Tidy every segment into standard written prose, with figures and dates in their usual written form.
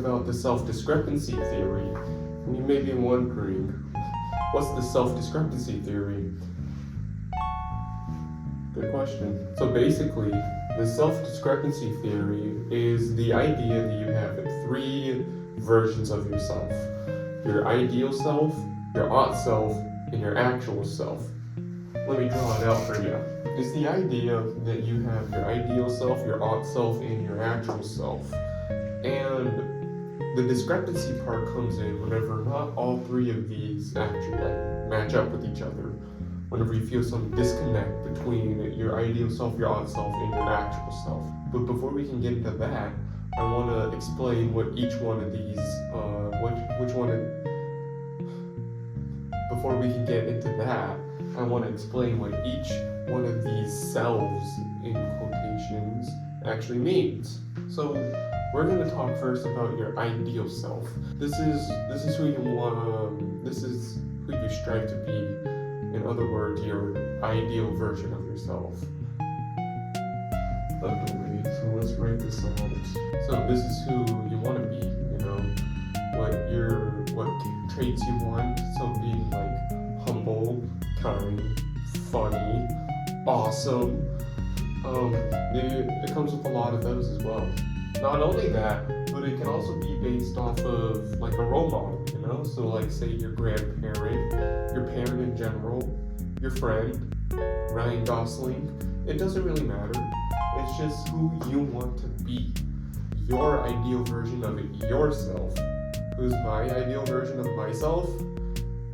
about the self-discrepancy theory. And you may be wondering, what's the self-discrepancy theory? Good question. So basically, the self-discrepancy theory is the idea that you have three versions of yourself. Your ideal self, your ought self, and your actual self. Let me draw it out for you. It's the idea that you have your ideal self, your ought self, and your actual self. And the discrepancy part comes in whenever not all three of these actually match up with each other. Whenever you feel some disconnect between your ideal self, your ought self, and your actual self. But before we can get into that, I want to explain what each one of these, before we can get into that, I want to explain what each one of these selves, in quotations, actually means. So we're going to talk first about your ideal self. This is who you want. This is who you strive to be. In other words, your ideal version of yourself. Okay, so let's write this out. So this is who you want to be. What traits you want. So being like humble, kind, funny, awesome. It comes with a lot of those as well. Not only that, but it can also be based off of like a role model, So like say your grandparent, your parent in general, your friend, Ryan Gosling. It doesn't really matter. It's just who you want to be. Your ideal version of it, yourself. Who's my ideal version of myself?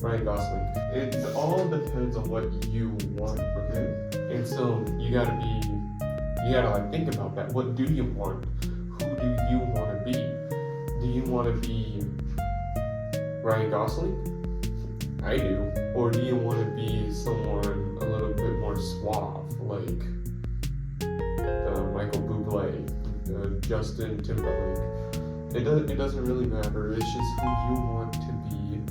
Ryan Gosling. It all depends on what you want, okay? And so you gotta like think about that. What do you want? Who do you want to be? Do you want to be Ryan Gosling? I do. Or do you want to be someone a little bit more suave, like Michael Bublé, Justin Timberlake? It doesn't really matter. It's just who you want to be.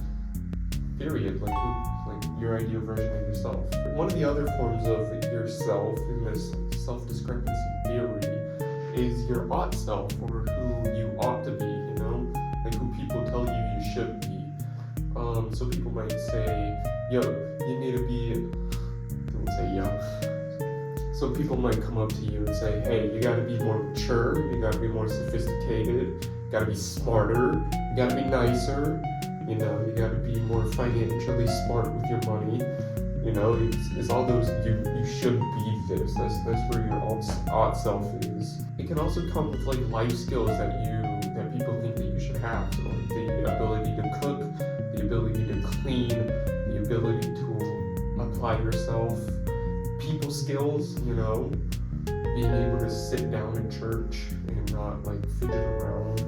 Period. Like your ideal version of yourself. One of the other forms of yourself in this self-discrepancy theory is your ought self, or who you ought to be, like who people tell you should be. So people might say, yo, you need to be, don't say yo. So people might come up to you and say, hey, you gotta be more mature, you gotta be more sophisticated, you gotta be smarter, you gotta be nicer, you gotta be more financially smart with your money. It's all those you should be this. That's where your ought self is. It can also come with like life skills that people think that you should have. So like the ability to cook, the ability to clean, the ability to apply yourself, people skills, being able to sit down in church and not like fidget around.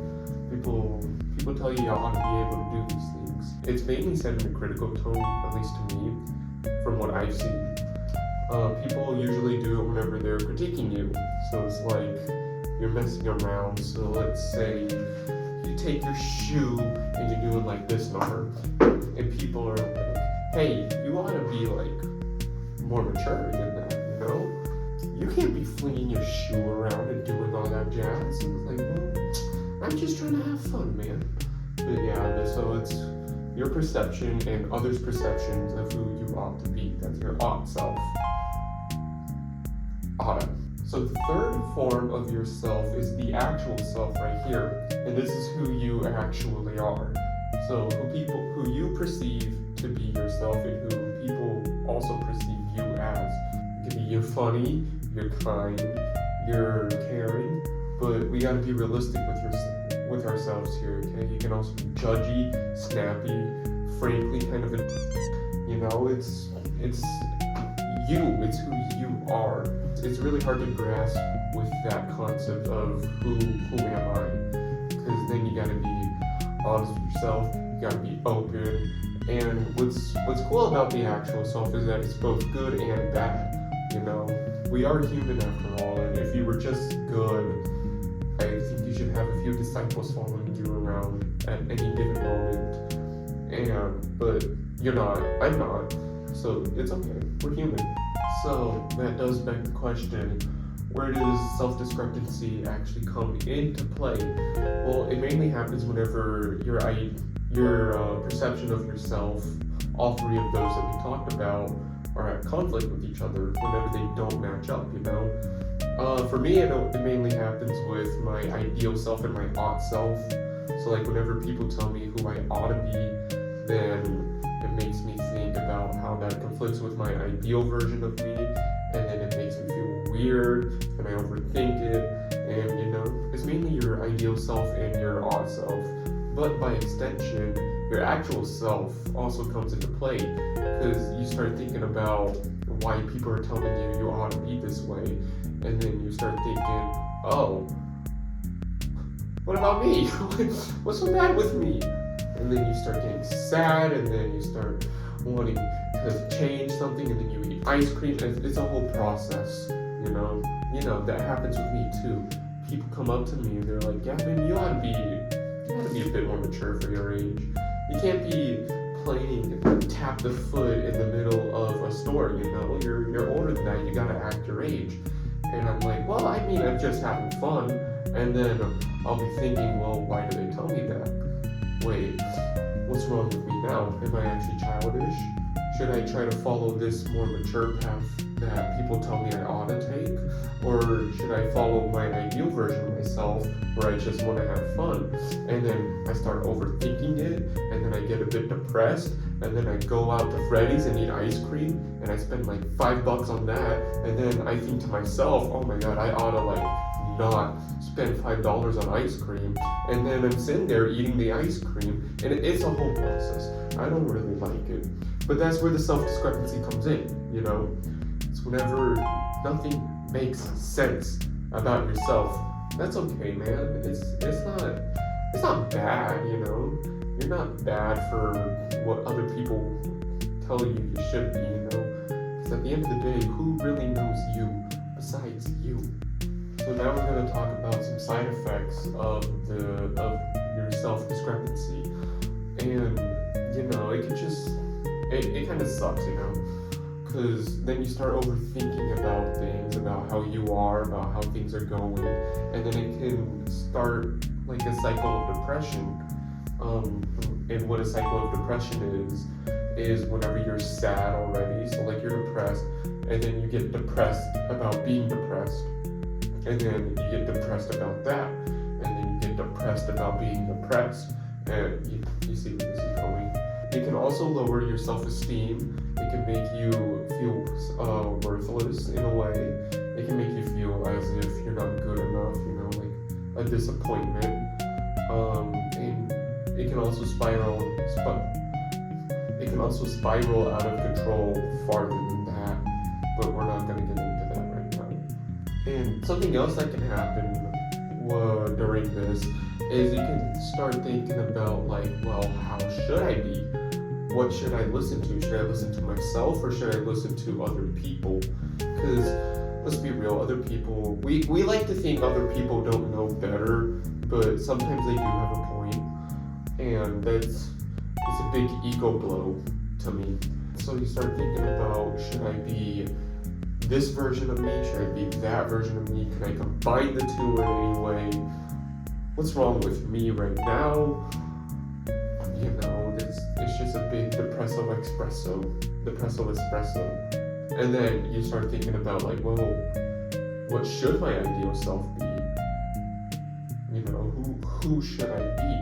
People tell you how to be able to do these things. It's mainly said in a critical tone, at least to me, from what I've seen. People usually do it whenever they're critiquing you. So it's like you're messing around. So let's say you take your shoe and you're doing like this number, and people are like, hey, you ought to be like more mature than that, You can't be flinging your shoe around and doing all that jazz. And it's like, well, I'm just trying to have fun, man. But yeah, so it's your perception and others' perceptions of who you ought to be. That's your ought self. Ought. So the third form of yourself is the actual self right here. And this is who you actually are. So who you perceive to be yourself and who people also perceive you as. It can be you're funny, you're kind, you're caring, but we gotta be realistic with ourselves here, okay? You can also be judgy, snappy, frankly kind of it's who you are. It's really hard to grasp with that concept of who am I? Because then you gotta be honest with yourself, you gotta be open, and what's cool about the actual self is that it's both good and bad, We are human after all, and if you were just good, I think you should have a few disciples following you around at any given moment. But you're not, I'm not, so it's okay, we're human. So that does beg the question, Where does self-discrepancy actually come into play? Well, it mainly happens whenever your perception of yourself, all three of those that we talked about, are at conflict with each other, whenever they don't match up, For me, it mainly happens with my ideal self and my ought self. So like whenever people tell me who I ought to be, then it makes me think about how that conflicts with my ideal version of me, and then it makes me feel weird, and I overthink it, and it's mainly your ideal self and your ought self. But by extension, your actual self also comes into play, because you start thinking about why people are telling you ought to be this way, and then you start thinking, oh, what about me? What's so bad with me? And then you start getting sad, and then you start wanting to change something, and then you eat ice cream. It's a whole process, that happens with me too. People come up to me and they're like, Gavin, you ought to be a bit more mature for your age. You can't be playing tap the foot in the middle of a store, You're older than that, you gotta act your age. And I'm like, well, I'm just having fun. And then I'll be thinking, well, why do they tell me that? Wait, what's wrong with me now? Am I actually childish? Should I try to follow this more mature path that people tell me I ought to take? Or should I follow my ideal version of myself where I just want to have fun? And then I start overthinking it, and then I get a bit depressed, and then I go out to Freddy's and eat ice cream, and I spend like $5 on that, and then I think to myself, oh my god, I ought to not spend $5 on ice cream, and then I'm sitting there eating the ice cream, and it's a whole process. I don't really like it. But that's where the self-discrepancy comes in, It's whenever nothing makes sense about yourself. That's okay, man. It's not bad, You're not bad for what other people tell you should be, Because at the end of the day, who really knows you besides you? So now we're going to talk about some side effects of your self-discrepancy. And, it kind of sucks, because then you start overthinking about things, about how you are, about how things are going, and then it can start like a cycle of depression. And what a cycle of depression is whenever you're sad already, so like you're depressed, and then you get depressed about being depressed, and then you get depressed about that, and then you get depressed about being depressed, and you see where this is going. It can also lower your self-esteem. It can make you feel worthless in a way. It can make you feel as if you're not good enough, like a disappointment. And it can also spiral out of control farther than that. But we're not going to get into that right now. And something else that can happen during this is you can start thinking about how should I be? What should I listen to? Should I listen to myself, or should I listen to other people? Because let's be real, other people, we like to think other people don't know better, but sometimes they do have a point, and it's a big ego blow to me. So you start thinking about, should I be this version of me? Should I be that version of me? Can I combine the two in any way? What's wrong with me right now? It's just a big depresso espresso. And then you start thinking about what should my ideal self be? Who should I be?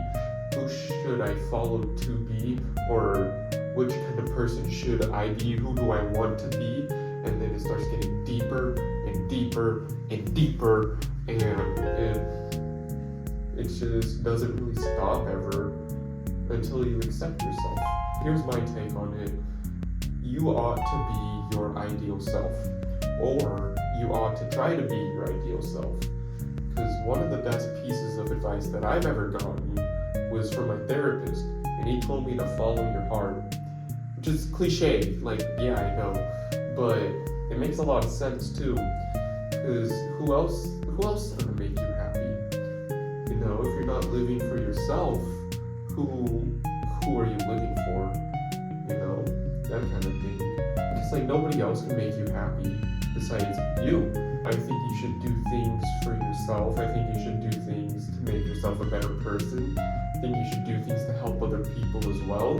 Who should I follow to be? Or which kind of person should I be? Who do I want to be? And then it starts getting deeper and deeper and deeper, and it just doesn't really stop ever until you accept yourself. Here's my take on it. You ought to be your ideal self, or you ought to try to be your ideal self. Because one of the best pieces of advice that I've ever gotten was from my therapist, and he told me to follow your heart, which is cliche, yeah, I know, but it makes a lot of sense too. Because who else is gonna make you happy? If you're not living for yourself, who are you living for? That kind of thing. It's nobody else can make you happy. besides you. I think you should do things for yourself. I think you should do things to make yourself a better person. I think you should do things to help other people as well.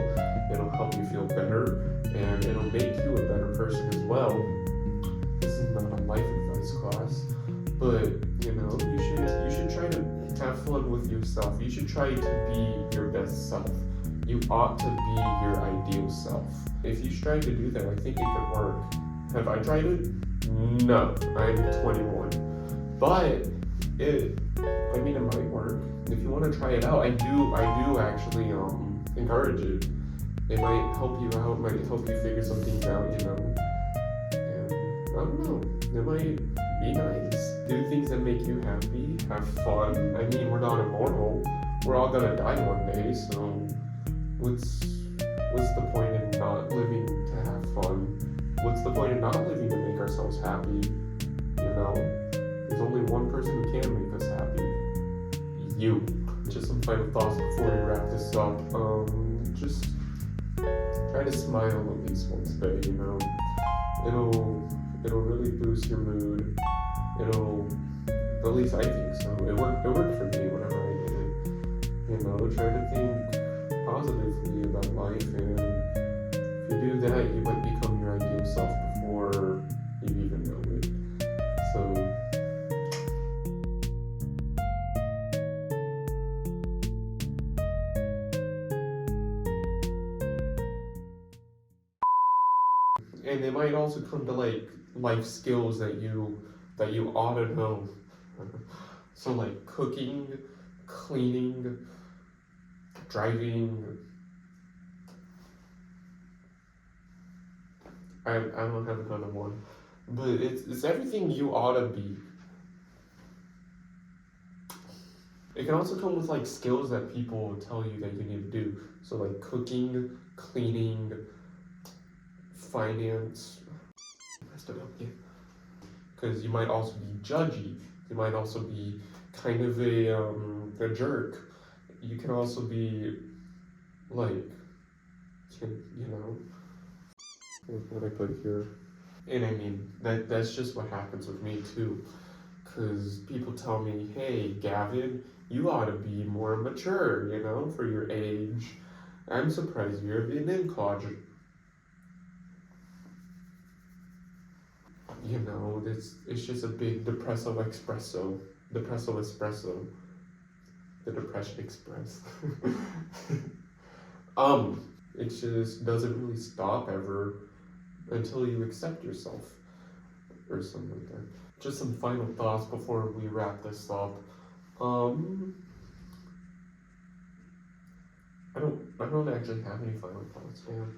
It'll help you feel better, and it'll make you a better person as well. This is not a life advice class, but you should try to have fun with yourself. You should try to be your best self. You ought to be your ideal self. If you strive to do that, I think it could work. Have I tried it? No, I'm 21. But it might work. If you want to try it out, I do actually encourage it. It might help you out, might help you figure some things out, And I don't know. It might be nice. Do things that make you happy, have fun. I mean, we're not immortal. We're all gonna die one day, so what's the point in not living to have fun? What's the point in not living to make ourselves happy? There's only one person who can make us happy. You. Just some final thoughts before we wrap this up. Just try to smile at least once a day, It'll really boost your mood. At least I think so. It worked for me whenever I did it. Try to think positively about life, and if you do that, you might become your ideal self before you even know it. So, and it might also come to life skills that you ought to know. So cooking, cleaning, driving. I don't have another one, but it's everything you ought to be. It can also come with skills that people tell you that you need to do. So cooking, cleaning, finance. Messed it up, yeah. Because you might also be judgy. You might also be kind of a jerk. You can also be what I put here. And I mean, that's just what happens with me too. Because people tell me, hey, Gavin, you ought to be more mature, for your age. I'm surprised you're being in college. It's just a big depresso espresso. The Depression Express. It just doesn't really stop ever until you accept yourself, or something like that. Just some final thoughts before we wrap this up. I don't actually have any final thoughts, man.